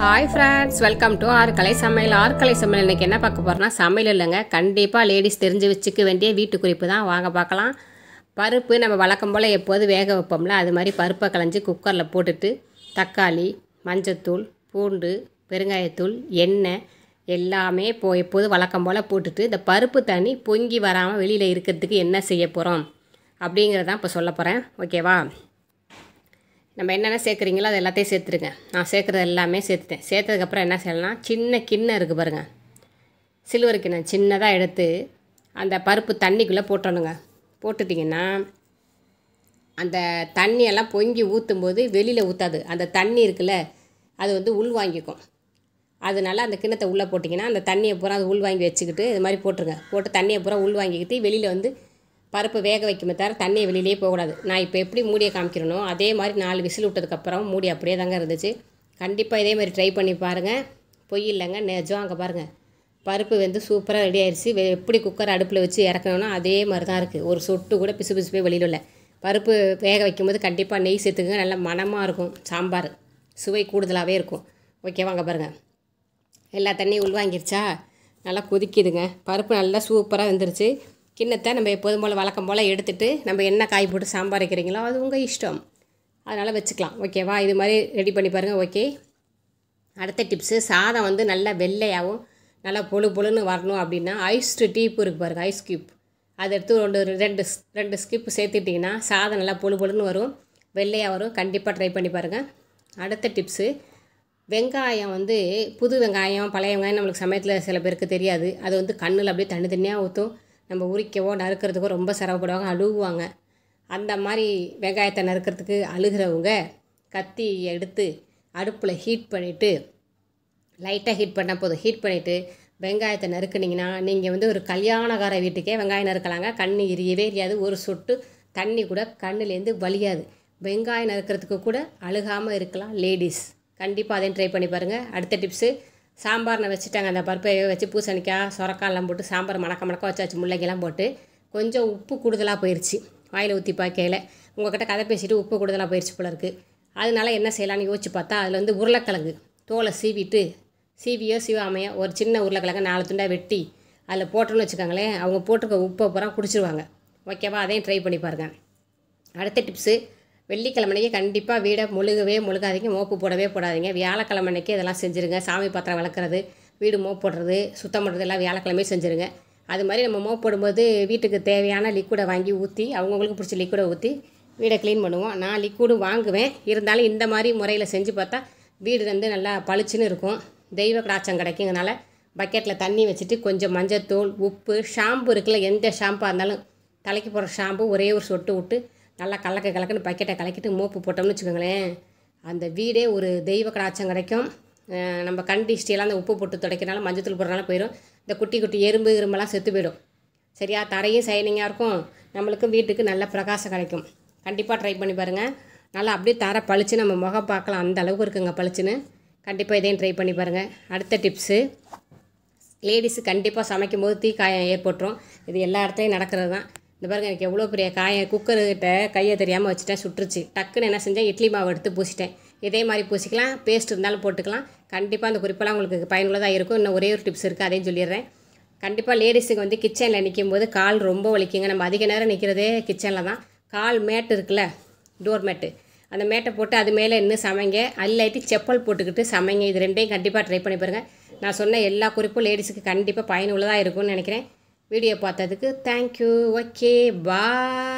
Hi friends, welcome to ஆறுக்கலை சமையல். ஆறுக்கலை சமையல் இன்றைக்கி என்ன பார்க்க போகிறோன்னா, சமையல் இல்லைங்க, கண்டிப்பாக லேடிஸ் தெரிஞ்சு வச்சுக்க வேண்டிய வீட்டு குறிப்பு தான். வாங்க பார்க்கலாம். பருப்பு நம்ம வழக்கம் போல் எப்போது வேக வைப்போம்ல, அது மாதிரி பருப்பை களைஞ்சி குக்கரில் போட்டுட்டு தக்காளி, மஞ்சத்தூள், பூண்டு, பெருங்காயத்தூள், எண்ணெய் எல்லாமே எப்போது வழக்கம் போல் போட்டுட்டு இந்த பருப்பு தண்ணி பொங்கி வராமல் வெளியில் இருக்கிறதுக்கு என்ன செய்ய போகிறோம் அப்படிங்கிறதான் இப்போ சொல்ல போகிறேன். ஓகேவா? நம்ம என்னென்ன சேர்க்குறீங்களோ அது எல்லாத்தையும் சேர்த்துருங்க. நான் சேர்க்குறது எல்லாமே சேர்த்துட்டேன். சேர்த்ததுக்கப்புறம் என்ன செய்யலாம், சின்ன கிண்ணம் இருக்குது பாருங்கள், சில்வர் கிண்ணம் சின்னதாக எடுத்து அந்த பருப்பு தண்ணிக்குள்ளே போட்டணுங்க. போட்டுட்டிங்கன்னா அந்த தண்ணியெல்லாம் பொங்கி ஊற்றும்போது வெளியில் ஊற்றாது, அந்த தண்ணி இருக்குல்ல அது வந்து உள் வாங்கிக்கும். அதனால அந்த கிண்ணத்தை உள்ளே போட்டிங்கன்னா அந்த தண்ணியை பூரா அது உள் வாங்கி வச்சுக்கிட்டு இது மாதிரி போட்டுருங்க. போட்டு தண்ணியை பூரா உள் வாங்கிக்கிட்டு வெளியில் வந்து பருப்பு வேக வைக்குமே தவிர தண்ணியை வெளியிலே போகக்கூடாது. நான் இப்போ எப்படி மூடியை காமிக்கிறனோ அதே மாதிரி 4 விசில் விட்டதுக்கப்புறம் மூடி அப்படியே தாங்க இருந்துச்சு. கண்டிப்பாக இதே மாதிரி ட்ரை பண்ணி பாருங்கள். பொய் இல்லைங்க, நிஜம். அங்கே பாருங்கள், பருப்பு வந்து சூப்பராக ரெடி ஆயிடுச்சு. எப்படி குக்கர் அடுப்பில் வச்சு இறக்கணும்னா அதே மாதிரி தான் இருக்குது. ஒரு சொட்டு கூட பிசு பிசுப்பே வெளியில் இல்லை. பருப்பு வேக வைக்கும்போது கண்டிப்பாக நெய் சேர்த்துக்குங்க, நல்லா மணமாக இருக்கும். சாம்பார் சுவை கூடுதலாகவே இருக்கும். ஓகேவா? அங்கே பாருங்கள், எல்லா தண்ணியும் உள்வாங்கிருச்சா, நல்லா கொதிக்குதுங்க. பருப்பு நல்லா சூப்பராக வெந்துருச்சு. கிண்ணத்தை நம்ம எப்போதும் போல் வழக்கம் போல் எடுத்துகிட்டு நம்ம என்ன காய் போட்டு சாம்பார் வைக்கிறீங்களோ அது உங்கள் இஷ்டம், அதனால் வச்சுக்கலாம். ஓகேவா? இது மாதிரி ரெடி பண்ணி பாருங்கள். ஓகே, அடுத்த டிப்ஸு, சாதம் வந்து நல்லா வெள்ளையாகவும் நல்லா பொழு பொழுன்னு வரணும் அப்படின்னா ஐஸ்டு டீப்பு இருக்குது பாருங்கள், ஐஸ் க்யூப். அதை எடுத்து ரெண்டு ஸ்கிப் சேர்த்துட்டிங்கன்னா சாதம் நல்லா பொழு பொழுன்னு வரும், வெள்ளையாக வரும். கண்டிப்பாக ட்ரை பண்ணி பாருங்கள். அடுத்த டிப்ஸு, வெங்காயம் வந்து புது வெங்காயம் பழைய வெங்காயம் நம்மளுக்கு சமயத்தில் சில பேருக்கு தெரியாது. அது வந்து கண்ணில் அப்படியே தனித்தனியாக ஊற்றும். நம்ம உரிக்கவோ நறுக்கிறதுக்கோ ரொம்ப சிரமப்படுவாங்க, அழுகுவாங்க. அந்த மாதிரி வெங்காயத்தை நறுக்கிறதுக்கு அழுகிறவங்க கத்தி எடுத்து அடுப்பில் ஹீட் பண்ணிவிட்டு, லைட்டாக ஹீட் பண்ணால் போதும், ஹீட் பண்ணிவிட்டு வெங்காயத்தை நறுக்குனிங்கன்னா நீங்கள் வந்து ஒரு கல்யாணக்கார வீட்டுக்கே வெங்காயம் நறுக்கலாங்க. கண் எரியவே எரியாது, ஒரு சொட்டு தண்ணி கூட கண்ணுலேருந்து வலியாது. வெங்காயம் நறுக்கிறதுக்கு கூட அழுகாமல் இருக்கலாம் லேடிஸ். கண்டிப்பாக அதையும் ட்ரை பண்ணி பாருங்கள். அடுத்த டிப்ஸு, சாம்பார் நான் வச்சுட்டாங்க. அந்த பருப்பை வச்சு பூசணிக்காய் சொரக்காயெல்லாம் போட்டு சாம்பார் மணக்க வச்சாச்சு. முள்ளங்கிலாம் போட்டு கொஞ்சம் உப்பு கூடுதலாக போயிடுச்சு. வாயில் ஊற்றி பார்க்கையில் உங்கள்கிட்ட கதை பேசிவிட்டு உப்பு கூடுதலாக போயிடுச்சு போல இருக்குது. அதனால என்ன செய்யலான்னு யோசிச்சு பார்த்தா, அதில் வந்து உருளைக்கிழங்கு தோலை சீவிட்டு, சீவாமையோ ஒரு சின்ன உருளைக்கிழங்கு 4 துண்டாக வெட்டி அதில் போட்டோன்னு வச்சுக்கோங்களேன், அவங்க போட்டிருக்க உப்பை பூரா குடிச்சிருவாங்க. ஓகேவா? அதையும் ட்ரை பண்ணி பாருங்கள். அடுத்த டிப்ஸு, வெள்ளிக்கிழமைக்கு கண்டிப்பாக வீடை முழுகாதீங்க, மோப்பு போடாதீங்க. வியாழக்கிழமைக்கு இதெல்லாம் செஞ்சுருங்க. சாமி பாத்திரம் விளக்குறது, வீடு மோப்பு போடுறது, சுத்தம் பண்ணுறது எல்லாம் வியாழக்கிழமையே செஞ்சுருங்க. அது மாதிரி நம்ம மோப்பு போடும்போது வீட்டுக்கு தேவையான லிக்விடை வாங்கி ஊற்றி, அவங்கவுங்களுக்கு பிடிச்ச லிக்விடை ஊற்றி வீடை க்ளீன் பண்ணுவோம். நான் லிக்விடும் வாங்குவேன், இருந்தாலும் இந்த மாதிரி முறையில் செஞ்சு பார்த்தா வீடு வந்து நல்லா பளிச்சுன்னு இருக்கும், தெய்வ கடாச்சம் கிடைக்குங்கனால பக்கெட்டில் தண்ணி வச்சுட்டு கொஞ்சம் மஞ்சத்தூள், உப்பு, ஷாம்பு இருக்குல்ல, எந்த ஷாம்பாக இருந்தாலும் தலைக்கு போடுற ஷாம்பு ஒரே ஒரு சொட்டு விட்டு நல்லா கலக்குன்னு பக்கெட்டை கலக்கிட்டு மோப்பு போட்டோம்னு வச்சுக்கோங்களேன், அந்த வீடே ஒரு தெய்வ கடாச்சம் கிடைக்கும். நம்ம கண் திஷ்டியெல்லாம் அந்த உப்பு போட்டு துடைக்கிறனால மஞ்சத்தூள் போடுறனால போயிடும். இந்த குட்டி எறும்பெல்லாம் செத்து போயிடும். சரியா? தரையும் சைனிங்காக இருக்கும், நம்மளுக்கு வீட்டுக்கு நல்ல பிரகாசம் கிடைக்கும். கண்டிப்பாக ட்ரை பண்ணி பாருங்கள். நல்லா அப்படியே தர பளிச்சு நம்ம முகம் பார்க்கலாம், அந்த அளவுக்கு இருக்குங்க பளிச்சுன்னு. கண்டிப்பாக இதையும் ட்ரை பண்ணி பாருங்கள். அடுத்த டிப்ஸு, லேடிஸு கண்டிப்பாக சமைக்கும் போது தீக்காயம் ஏற்பட்டுரும். இது எல்லா இடத்துலையும் நடக்கிறது தான். இந்த பாருங்கள், எனக்கு எவ்வளோ பெரிய காயம், குக்கர்கிட்ட கையை தெரியாமல் வச்சுட்டேன், சுட்டுருச்சு. டக்குன்னு என்ன செஞ்சேன், இட்லி மாவு எடுத்து பூசிட்டேன். இதே மாதிரி பூசிக்கலாம், பேஸ்ட் இருந்தாலும் போட்டுக்கலாம். கண்டிப்பாக அந்த குறிப்பெல்லாம் உங்களுக்கு பயனுள்ளதாக இருக்கும். இன்னும் ஒரே ஒரு டிப்ஸ் இருக்குது, அதையும் சொல்லிடுறேன். கண்டிப்பாக லேடிஸுக்கு வந்து கிச்சனில் நிற்கும் போது கால் ரொம்ப வலிக்குங்க. நம்ம அதிக நேரம் நிற்கிறதே கிச்சனில் தான். கால் மேட்டு இருக்குல்ல, டோர் மேட்டு, அந்த மேட்டை போட்டு அது மேலே இன்னும் சமைங்க. இல்லாட்டி செப்பல் போட்டுக்கிட்டு சமைங்க. இது ரெண்டையும் கண்டிப்பாக ட்ரை பண்ணி பாருங்கள். நான் சொன்ன எல்லா குறிப்பும் லேடிஸுக்கு கண்டிப்பாக பயனுள்ளதாக இருக்கும்னு நினைக்கிறேன். வீடியோ பார்த்ததுக்கு தேங்க்யூ. ஓகே, பாய்.